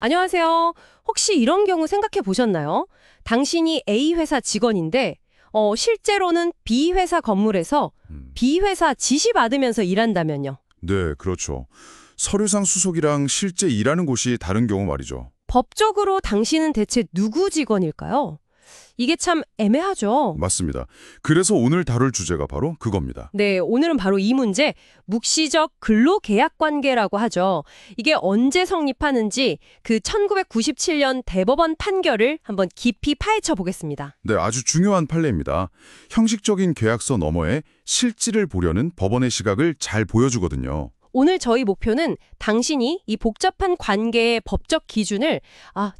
안녕하세요. 혹시 이런 경우 생각해 보셨나요? 당신이 A 회사 직원인데, 실제로는 B 회사 건물에서 음, B 회사 지시 받으면서 일한다면요. 네, 그렇죠. 서류상 수속이랑 실제 일하는 곳이 다른 경우 말이죠. 법적으로 당신은 대체 누구 직원일까요? 이게 참 애매하죠. 맞습니다. 그래서 오늘 다룰 주제가 바로 그겁니다. 네, 오늘은 바로 이 문제, 묵시적 근로계약 관계라고 하죠. 이게 언제 성립하는지 그 1997년 대법원 판결을 한번 깊이 파헤쳐 보겠습니다. 네, 아주 중요한 판례입니다. 형식적인 계약서 너머에 실질을 보려는 법원의 시각을 잘 보여주거든요. 오늘 저희 목표는 당신이 이 복잡한 관계의 법적 기준을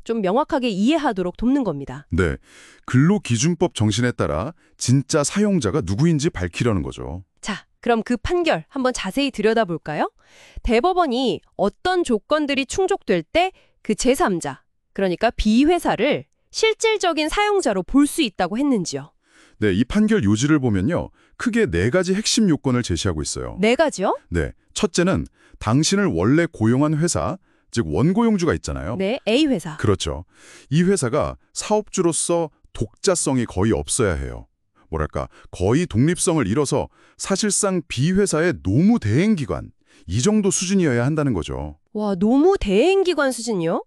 좀 명확하게 이해하도록 돕는 겁니다. 네, 근로기준법 정신에 따라 진짜 사용자가 누구인지 밝히려는 거죠. 자, 그럼 그 판결 한번 자세히 들여다볼까요? 대법원이 어떤 조건들이 충족될 때 그 제3자, 그러니까 B회사를 실질적인 사용자로 볼 수 있다고 했는지요. 네, 이 판결 요지를 보면요. 크게 네 가지 핵심 요건을 제시하고 있어요. 네 가지요? 네, 첫째는 당신을 원래 고용한 회사, 즉 원고용주가 있잖아요. 네, A회사. 그렇죠. 이 회사가 사업주로서 독자성이 거의 없어야 해요. 뭐랄까, 거의 독립성을 잃어서 사실상 B회사의 노무 대행기관, 이 정도 수준이어야 한다는 거죠. 와, 노무 대행기관 수준이요?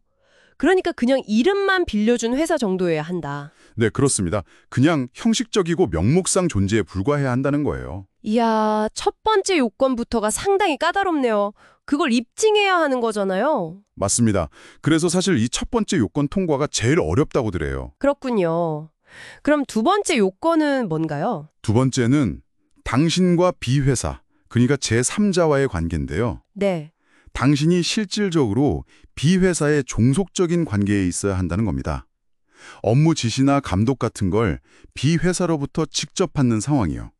그러니까 그냥 이름만 빌려준 회사 정도여야 한다. 네, 그렇습니다. 그냥 형식적이고 명목상 존재에 불과해야 한다는 거예요. 이야, 첫 번째 요건부터가 상당히 까다롭네요. 그걸 입증해야 하는 거잖아요. 맞습니다. 그래서 사실 이 첫 번째 요건 통과가 제일 어렵다고들 해요. 그렇군요. 그럼 두 번째 요건은 뭔가요? 두 번째는 당신과 B회사, 그러니까 제3자와의 관계인데요. 네. 당신이 실질적으로 B회사의 종속적인 관계에 있어야 한다는 겁니다. 업무 지시나 감독 같은 걸 B회사로부터 직접 받는 상황이요.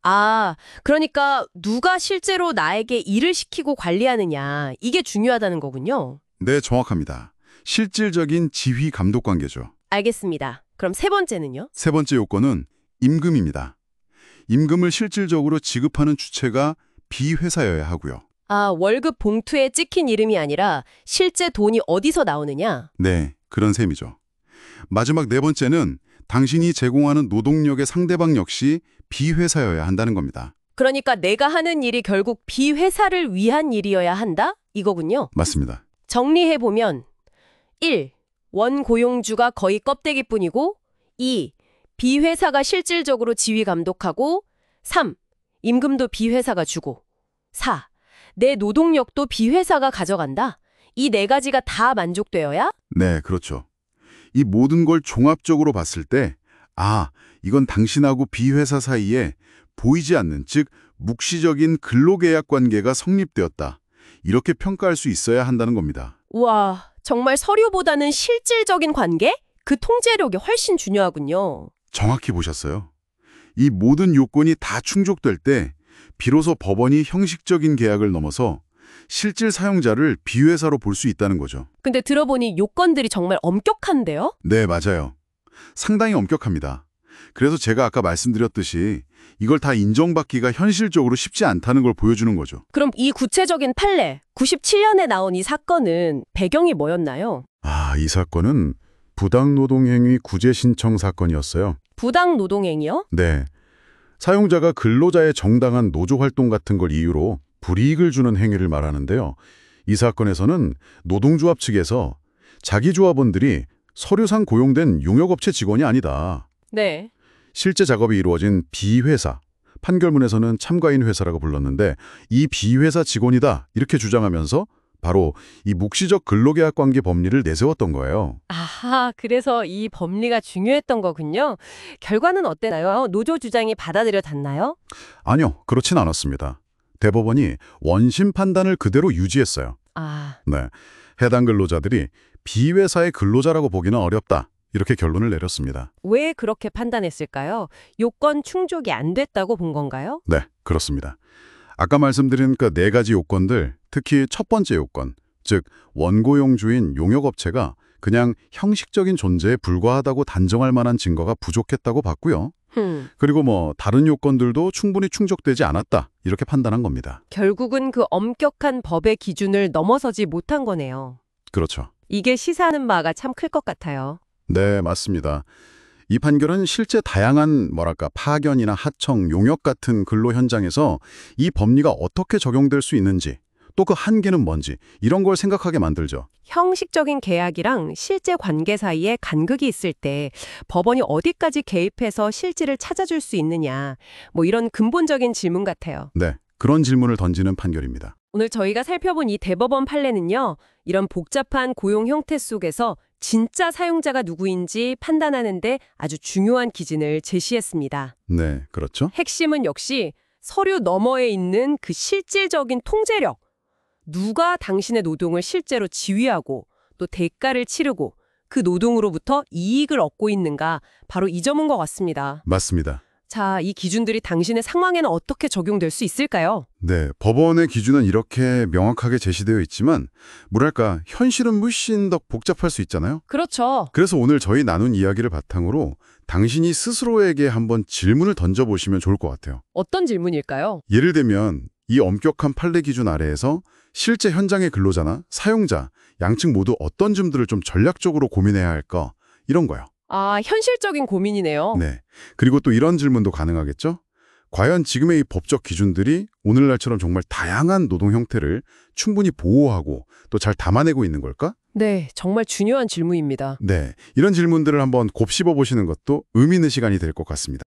그러니까 누가 실제로 나에게 일을 시키고 관리하느냐, 이게 중요하다는 거군요. 네, 정확합니다. 실질적인 지휘 감독 관계죠. 알겠습니다. 그럼 세 번째는요? 세 번째 요건은 임금입니다. 임금을 실질적으로 지급하는 주체가 B회사여야 하고요. 월급 봉투에 찍힌 이름이 아니라 실제 돈이 어디서 나오느냐? 네, 그런 셈이죠. 마지막 네 번째는 당신이 제공하는 노동력의 상대방 역시 B회사여야 한다는 겁니다. 그러니까 내가 하는 일이 결국 B회사를 위한 일이어야 한다? 이거군요. 맞습니다. 정리해보면 1. 원고용주가 거의 껍데기뿐이고 2. B회사가 실질적으로 지휘 감독하고 3. 임금도 B회사가 주고 4. 내 노동력도 B회사가 가져간다. 이 네 가지가 다 만족되어야? 네, 그렇죠. 이 모든 걸 종합적으로 봤을 때, 이건 당신하고 B회사 사이에 보이지 않는, 즉 묵시적인 근로계약 관계가 성립되었다. 이렇게 평가할 수 있어야 한다는 겁니다. 우와, 정말 서류보다는 실질적인 관계? 그 통제력이 훨씬 중요하군요. 정확히 보셨어요. 이 모든 요건이 다 충족될 때 비로소 법원이 형식적인 계약을 넘어서 실질 사용자를 B회사로 볼 수 있다는 거죠. 근데 들어보니 요건들이 정말 엄격한데요? 네, 맞아요. 상당히 엄격합니다. 그래서 제가 아까 말씀드렸듯이 이걸 다 인정받기가 현실적으로 쉽지 않다는 걸 보여주는 거죠. 그럼 이 구체적인 판례, 97년에 나온 이 사건은 배경이 뭐였나요? 이 사건은 부당노동행위 구제 신청 사건이었어요. 부당 노동행위요? 네. 사용자가 근로자의 정당한 노조 활동 같은 걸 이유로 불이익을 주는 행위를 말하는데요. 이 사건에서는 노동조합 측에서 자기 조합원들이 서류상 고용된 용역업체 직원이 아니다. 네. 실제 작업이 이루어진 B회사, 판결문에서는 참가인 회사라고 불렀는데 이 B회사 직원이다 이렇게 주장하면서 바로 이 묵시적 근로계약 관계 법리를 내세웠던 거예요. 그래서 이 법리가 중요했던 거군요. 결과는 어땠나요? 노조 주장이 받아들여졌나요? 아니요, 그렇진 않았습니다. 대법원이 원심 판단을 그대로 유지했어요. 네, 해당 근로자들이 B회사의 근로자라고 보기는 어렵다. 이렇게 결론을 내렸습니다. 왜 그렇게 판단했을까요? 요건 충족이 안 됐다고 본 건가요? 네, 그렇습니다. 아까 말씀드린 그 네 가지 요건들, 특히 첫 번째 요건, 즉 원고용주인 용역업체가 그냥 형식적인 존재에 불과하다고 단정할 만한 증거가 부족했다고 봤고요. 그리고 다른 요건들도 충분히 충족되지 않았다. 이렇게 판단한 겁니다. 결국은 그 엄격한 법의 기준을 넘어서지 못한 거네요. 그렇죠. 이게 시사하는 바가 참 클 것 같아요. 네, 맞습니다. 이 판결은 실제 다양한 파견이나 하청, 용역 같은 근로 현장에서 이 법리가 어떻게 적용될 수 있는지, 또 그 한계는 뭔지 이런 걸 생각하게 만들죠. 형식적인 계약이랑 실제 관계 사이에 간극이 있을 때 법원이 어디까지 개입해서 실질을 찾아줄 수 있느냐, 뭐 이런 근본적인 질문 같아요. 네, 그런 질문을 던지는 판결입니다. 오늘 저희가 살펴본 이 대법원 판례는요, 이런 복잡한 고용 형태 속에서 진짜 사용자가 누구인지 판단하는데 아주 중요한 기준을 제시했습니다. 네, 그렇죠. 핵심은 역시 서류 너머에 있는 그 실질적인 통제력. 누가 당신의 노동을 실제로 지휘하고 또 대가를 치르고 그 노동으로부터 이익을 얻고 있는가, 바로 이 점인 것 같습니다. 맞습니다. 자, 이 기준들이 당신의 상황에는 어떻게 적용될 수 있을까요? 네, 법원의 기준은 이렇게 명확하게 제시되어 있지만 현실은 훨씬 더 복잡할 수 있잖아요. 그렇죠. 그래서 오늘 저희 나눈 이야기를 바탕으로 당신이 스스로에게 한번 질문을 던져보시면 좋을 것 같아요. 어떤 질문일까요? 예를 들면 이 엄격한 판례 기준 아래에서 실제 현장의 근로자나 사용자, 양측 모두 어떤 점들을 좀 전략적으로 고민해야 할까? 이런 거요. 아, 현실적인 고민이네요. 네. 그리고 또 이런 질문도 가능하겠죠? 과연 지금의 이 법적 기준들이 오늘날처럼 정말 다양한 노동 형태를 충분히 보호하고 또 잘 담아내고 있는 걸까? 네, 정말 중요한 질문입니다. 네. 이런 질문들을 한번 곱씹어 보시는 것도 의미 있는 시간이 될 것 같습니다.